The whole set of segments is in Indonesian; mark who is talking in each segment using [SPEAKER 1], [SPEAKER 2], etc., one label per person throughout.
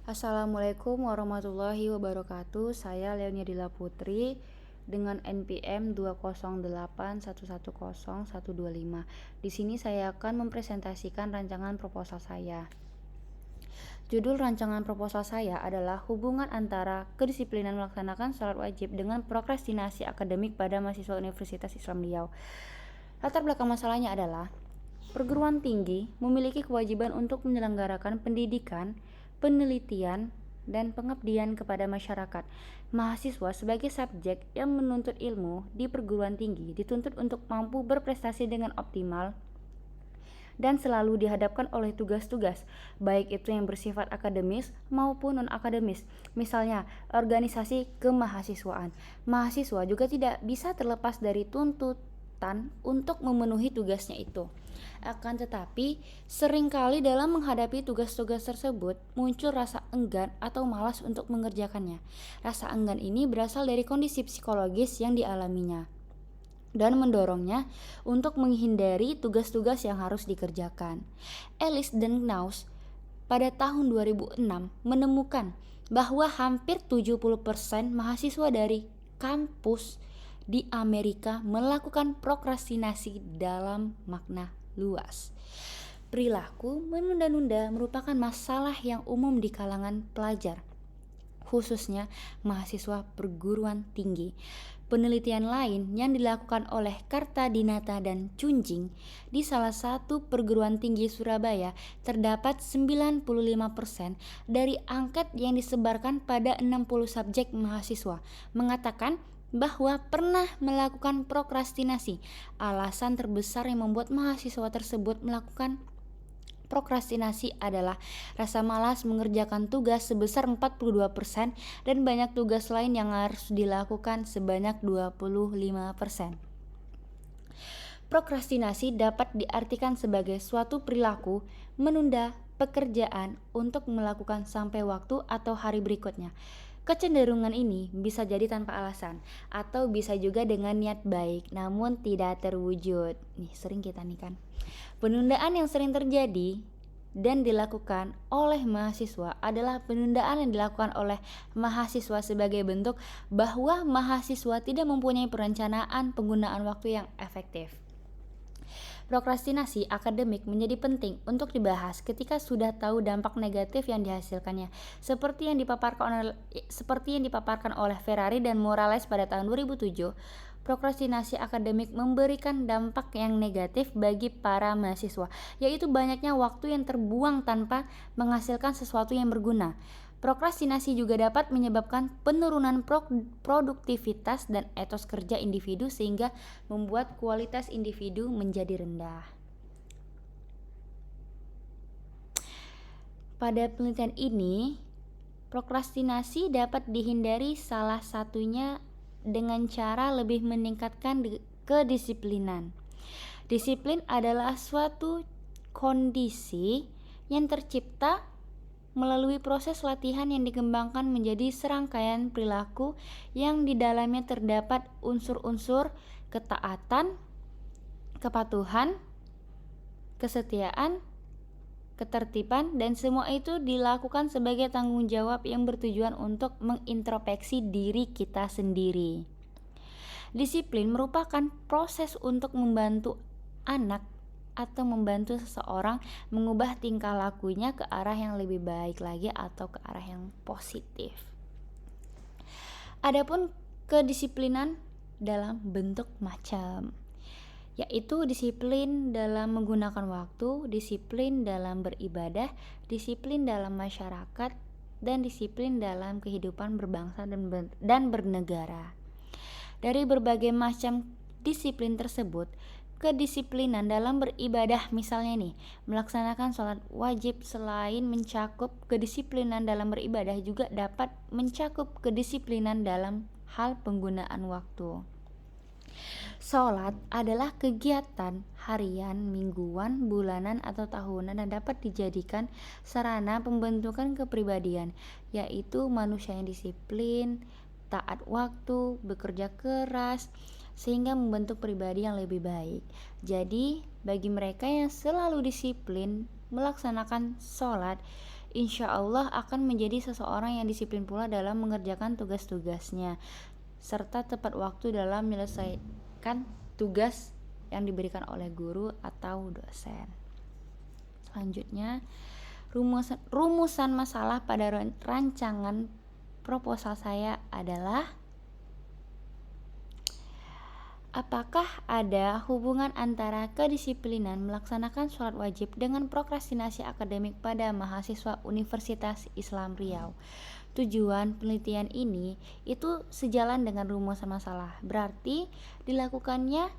[SPEAKER 1] Assalamualaikum warahmatullahi wabarakatuh. Saya Leonia Dila Putri dengan NPM 208110125. Di sini saya akan mempresentasikan rancangan proposal saya. Judul rancangan proposal saya adalah hubungan antara kedisiplinan melaksanakan sholat wajib dengan prokrastinasi akademik pada mahasiswa Universitas Islam Riau. Latar belakang masalahnya adalah perguruan tinggi memiliki kewajiban untuk menyelenggarakan pendidikan, penelitian, dan pengabdian kepada masyarakat. Mahasiswa sebagai subjek yang menuntut ilmu di perguruan tinggi dituntut untuk mampu berprestasi dengan optimal dan selalu dihadapkan oleh tugas-tugas, baik itu yang bersifat akademis maupun non-akademis. Misalnya, organisasi kemahasiswaan. Mahasiswa juga tidak bisa terlepas dari tuntutan untuk memenuhi tugasnya itu. Akan tetapi, seringkali dalam menghadapi tugas-tugas tersebut muncul rasa enggan atau malas untuk mengerjakannya. Rasa enggan ini berasal dari kondisi psikologis yang dialaminya dan mendorongnya untuk menghindari tugas-tugas yang harus dikerjakan. Ellis dan Knaus pada tahun 2006 menemukan bahwa hampir 70% mahasiswa dari kampus di Amerika melakukan prokrastinasi dalam makna luas. Perilaku menunda-nunda merupakan masalah yang umum di kalangan pelajar, khususnya mahasiswa perguruan tinggi. Penelitian lain yang dilakukan oleh Kartadinata dan Chunjing di salah satu perguruan tinggi Surabaya terdapat 95% dari angket yang disebarkan pada 60 subjek mahasiswa mengatakan bahwa pernah melakukan prokrastinasi. Alasan terbesar yang membuat mahasiswa tersebut melakukan prokrastinasi adalah rasa malas mengerjakan tugas sebesar 42% dan banyak tugas lain yang harus dilakukan sebanyak 25%. Prokrastinasi dapat diartikan sebagai suatu perilaku menunda pekerjaan untuk melakukan sampai waktu atau hari berikutnya. Kecenderungan ini bisa jadi tanpa alasan atau bisa juga dengan niat baik namun tidak terwujud. Nih, sering kita nih kan. Penundaan yang sering terjadi dan dilakukan oleh mahasiswa adalah penundaan yang dilakukan oleh mahasiswa sebagai bentuk bahwa mahasiswa tidak mempunyai perencanaan penggunaan waktu yang efektif. Prokrastinasi akademik menjadi penting untuk dibahas ketika sudah tahu dampak negatif yang dihasilkannya, seperti yang dipaparkan oleh Ferrari dan Morales pada tahun 2007. Prokrastinasi akademik memberikan dampak yang negatif bagi para mahasiswa, yaitu banyaknya waktu yang terbuang tanpa menghasilkan sesuatu yang berguna. Prokrastinasi juga dapat menyebabkan penurunan produktivitas dan etos kerja individu sehingga membuat kualitas individu menjadi rendah. Pada penelitian ini, prokrastinasi dapat dihindari salah satunya dengan cara lebih meningkatkan kedisiplinan. Disiplin adalah suatu kondisi yang tercipta melalui proses latihan yang dikembangkan menjadi serangkaian perilaku yang di dalamnya terdapat unsur-unsur ketaatan, kepatuhan, kesetiaan, ketertiban, dan semua itu dilakukan sebagai tanggung jawab yang bertujuan untuk mengintrospeksi diri kita sendiri. Disiplin merupakan proses untuk membantu anak atau membantu seseorang mengubah tingkah lakunya ke arah yang lebih baik lagi atau ke arah yang positif. Adapun kedisiplinan dalam bentuk macam, yaitu disiplin dalam menggunakan waktu, disiplin dalam beribadah, disiplin dalam masyarakat, dan disiplin dalam kehidupan berbangsa dan bernegara. Dari berbagai macam disiplin tersebut, kedisiplinan dalam beribadah misalnya nih, melaksanakan sholat wajib selain mencakup kedisiplinan dalam beribadah juga dapat mencakup kedisiplinan dalam hal penggunaan waktu. Sholat adalah kegiatan harian, mingguan, bulanan, atau tahunan dan dapat dijadikan sarana pembentukan kepribadian, yaitu manusia yang disiplin, taat waktu, bekerja keras, sehingga membentuk pribadi yang lebih baik. Jadi, bagi mereka yang selalu disiplin melaksanakan sholat, insya Allah akan menjadi seseorang yang disiplin pula dalam mengerjakan tugas-tugasnya, serta tepat waktu dalam menyelesaikan tugas yang diberikan oleh guru atau dosen. Selanjutnya, rumusan masalah pada rancangan proposal saya adalah: apakah ada hubungan antara kedisiplinan melaksanakan sholat wajib dengan prokrastinasi akademik pada mahasiswa Universitas Islam Riau? Tujuan penelitian ini itu sejalan dengan rumusan masalah, berarti dilakukannya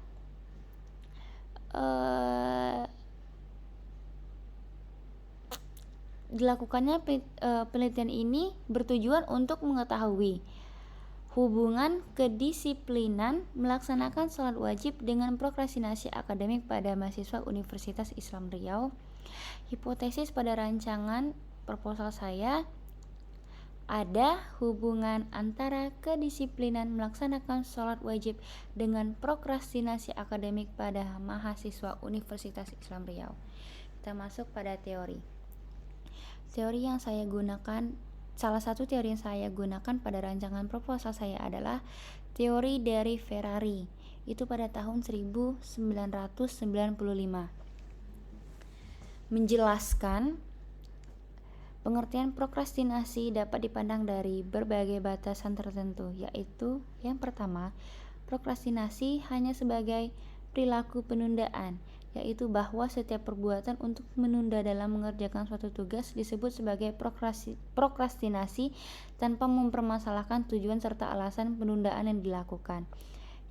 [SPEAKER 1] penelitian ini bertujuan untuk mengetahui hubungan kedisiplinan melaksanakan sholat wajib dengan prokrastinasi akademik pada mahasiswa Universitas Islam Riau. Hipotesis pada rancangan proposal saya: ada hubungan antara kedisiplinan melaksanakan sholat wajib dengan prokrastinasi akademik pada mahasiswa Universitas Islam Riau. Kita masuk pada teori. Salah satu teori yang saya gunakan pada rancangan proposal saya adalah teori dari Ferrari, itu pada tahun 1995, menjelaskan pengertian prokrastinasi dapat dipandang dari berbagai batasan tertentu, yaitu yang pertama, prokrastinasi hanya sebagai perilaku penundaan, yaitu bahwa setiap perbuatan untuk menunda dalam mengerjakan suatu tugas disebut sebagai prokrastinasi tanpa mempermasalahkan tujuan serta alasan penundaan yang dilakukan.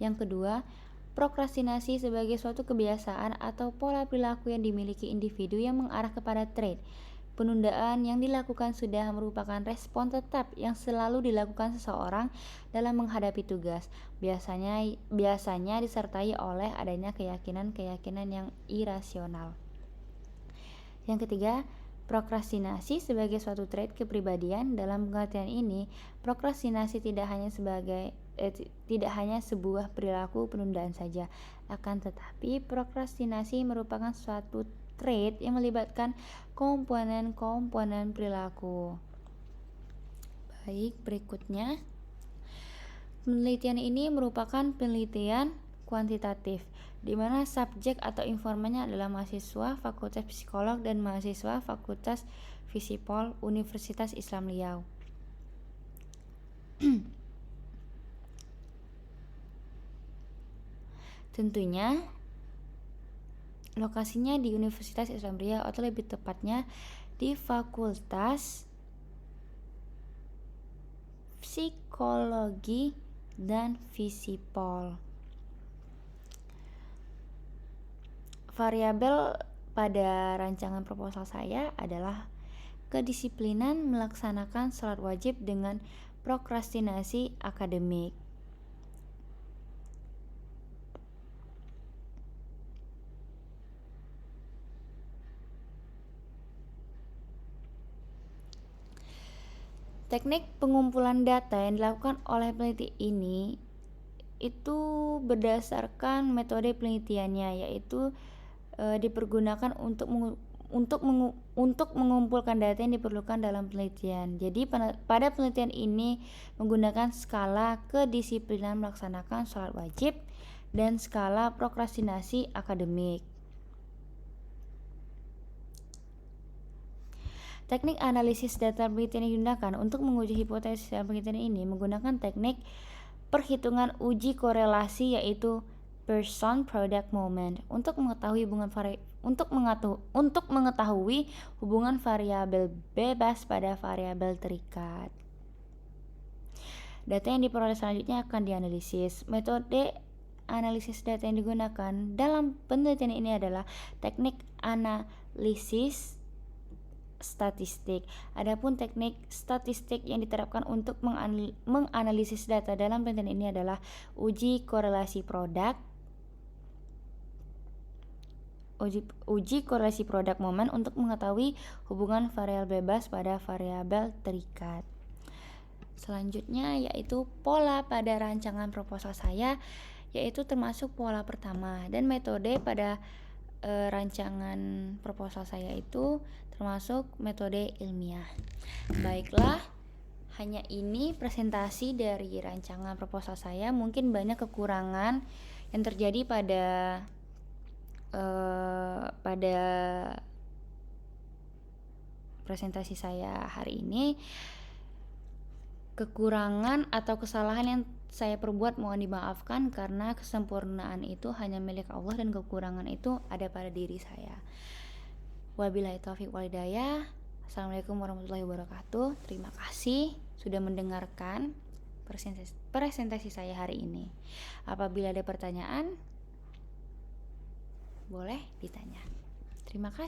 [SPEAKER 1] Yang kedua, prokrastinasi sebagai suatu kebiasaan atau pola perilaku yang dimiliki individu yang mengarah kepada trait. Penundaan yang dilakukan sudah merupakan respon tetap yang selalu dilakukan seseorang dalam menghadapi tugas. Biasanya disertai oleh adanya keyakinan-keyakinan yang irasional. Yang ketiga, prokrastinasi sebagai suatu trait kepribadian. Dalam pengertian ini, prokrastinasi tidak hanya sebuah perilaku penundaan saja, akan tetapi prokrastinasi merupakan suatu trait yang melibatkan komponen-komponen perilaku. Baik, berikutnya, penelitian ini merupakan penelitian kuantitatif, di mana subjek atau informannya adalah mahasiswa Fakultas Psikolog dan mahasiswa Fakultas Fisipol Universitas Islam Riau. Tentunya lokasinya di Universitas Islam Riau, atau lebih tepatnya di Fakultas Psikologi dan Fisipol. Variabel pada rancangan proposal saya adalah kedisiplinan melaksanakan sholat wajib dengan prokrastinasi akademik. Teknik pengumpulan data yang dilakukan oleh peneliti ini itu berdasarkan metode penelitiannya, yaitu dipergunakan untuk mengumpulkan data yang diperlukan dalam penelitian. Jadi pada penelitian ini menggunakan skala kedisiplinan melaksanakan sholat wajib dan skala prokrastinasi akademik. Teknik analisis data penelitian yang digunakan untuk menguji hipotesis dalam penelitian ini menggunakan teknik perhitungan uji korelasi, yaitu person product moment, untuk mengetahui hubungan variabel bebas pada variabel terikat. Data yang diperoleh selanjutnya akan dianalisis. Metode analisis data yang digunakan dalam penelitian ini adalah teknik analisis statistik. Adapun teknik statistik yang diterapkan untuk menganalisis data dalam penelitian ini adalah uji korelasi produk, uji korelasi produk momen untuk mengetahui hubungan variabel bebas pada variabel terikat. Selanjutnya yaitu pola pada rancangan proposal saya, yaitu termasuk pola pertama, dan metode pada rancangan proposal saya itu termasuk metode ilmiah. Baiklah, hanya ini presentasi dari rancangan proposal saya. Mungkin banyak kekurangan yang terjadi pada presentasi saya hari ini. Kekurangan atau kesalahan yang saya perbuat mohon dimaafkan, karena kesempurnaan itu hanya milik Allah dan kekurangan itu ada pada diri saya. Wabillahi taufiq wal hidayah. Assalamualaikum warahmatullahi wabarakatuh. Terima kasih sudah mendengarkan presentasi saya hari ini. Apabila ada pertanyaan, boleh ditanya. Terima kasih.